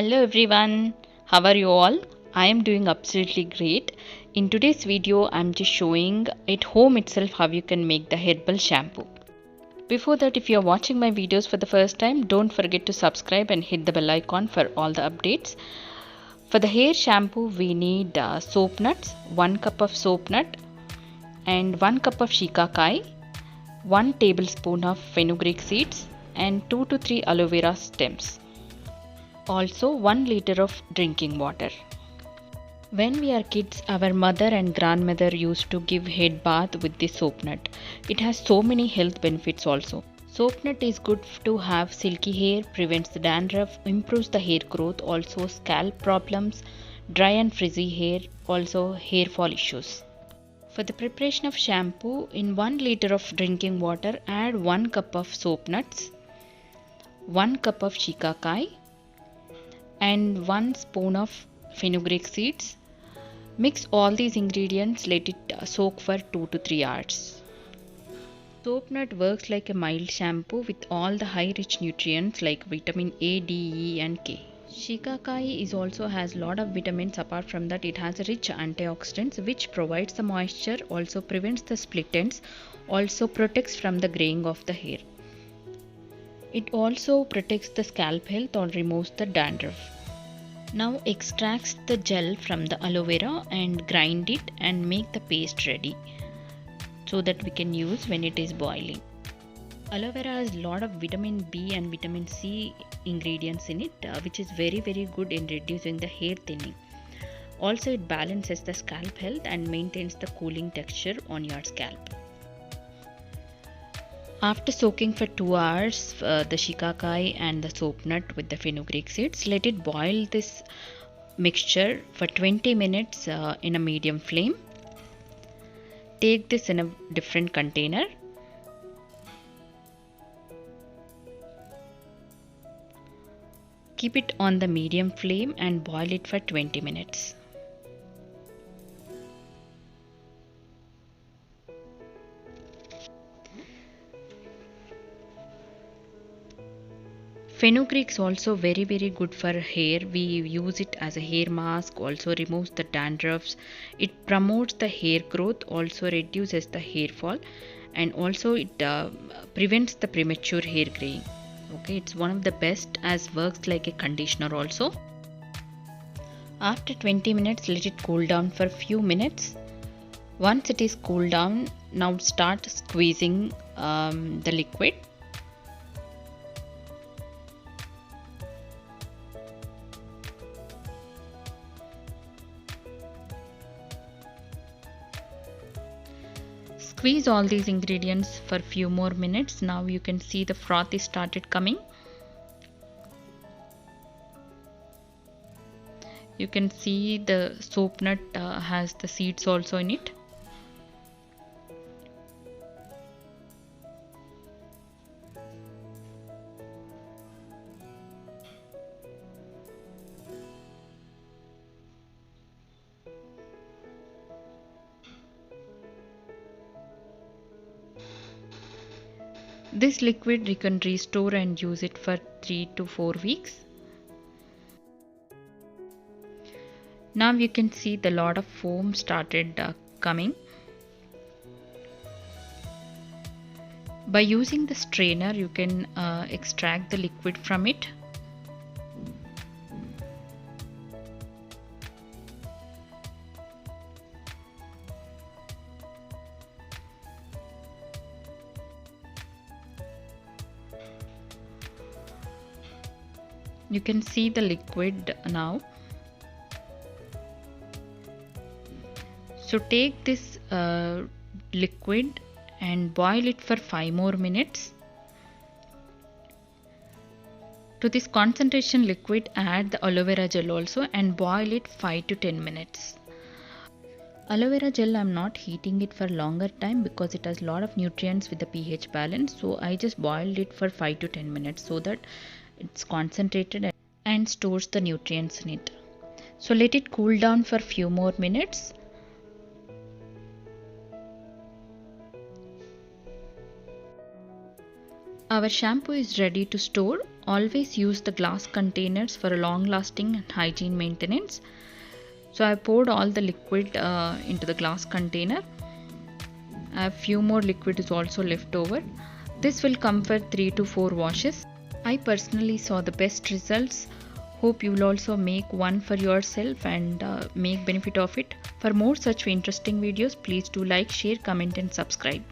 Hello everyone, how are you all? I am doing absolutely great. In today's video, I am just showing at home itself how you can make the herbal shampoo. Before that, if you are watching my videos for the first time, don't forget to subscribe and hit the bell icon for all the updates. For the hair shampoo, we need soap nuts, 1 cup of soap nut and 1 cup of shikakai, 1 tablespoon of fenugreek seeds and 2 to 3 aloe vera stems. Also 1 liter of drinking water. When we are kids, our mother and grandmother used to give head bath with the soap nut. It has so many health benefits also. Soap nut is good to have silky hair, prevents the dandruff, improves the hair growth, also scalp problems, dry and frizzy hair, also hair fall issues. For the preparation of shampoo, in 1 liter of drinking water, add 1 cup of soap nuts, 1 cup of shikakai, and 1 spoon of fenugreek seeds. Mix all these ingredients, let it soak for 2 to 3 hours. Soap nut works like a mild shampoo with all the high rich nutrients like vitamin A, D, E and K. Shikakai is also has lot of vitamins. Apart from that, it has rich antioxidants which provides the moisture, also prevents the split ends, also protects from the graying of the hair. It also protects the scalp health or removes the dandruff. Now extract the gel from the aloe vera and grind it and make the paste ready so that we can use when it is boiling. Aloe vera has a lot of vitamin B and vitamin C ingredients in it, which is very good in reducing the hair thinning. Also it balances the scalp health and maintains the cooling texture on your scalp. After soaking for 2 hours the shikakai and the soap nut with the fenugreek seeds, let it boil this mixture for 20 minutes in a medium flame. Take this in a different container. Keep it on the medium flame and boil it for 20 minutes. Fenugreek is also very good for hair. We use it as a hair mask, also removes the dandruffs. It promotes the hair growth, also reduces the hair fall, and also it prevents the premature hair graying. Okay, it's one of the best as works like a conditioner also. After 20 minutes, let it cool down for a few minutes. Once it is cooled down, now start squeezing the liquid. Squeeze all these ingredients for a few more minutes. Now you can see the froth is started coming. You can see the soap nut has the seeds also in it. This liquid you can restore and use it for 3 to 4 weeks. Now you can see the lot of foam started coming. By using the strainer, you can extract the liquid from it. You can see the liquid now. So take this liquid and boil it for 5 more minutes. To this concentration liquid, add the aloe vera gel also and boil it 5 to 10 minutes. Aloe vera gel, I'm not heating it for longer time because it has a lot of nutrients with the pH balance. So I just boiled it for 5 to 10 minutes so that it's concentrated and stores the nutrients in it. So let it cool down for a few more minutes. Our shampoo is ready to store. Always use the glass containers for a long lasting and hygiene maintenance. So I poured all the liquid into the glass container. A few more liquid is also left over. This will come for 3 to 4 washes. I personally saw the best results. Hope you will also make one for yourself and make benefit of it. For more such interesting videos, please do like, share, comment and subscribe.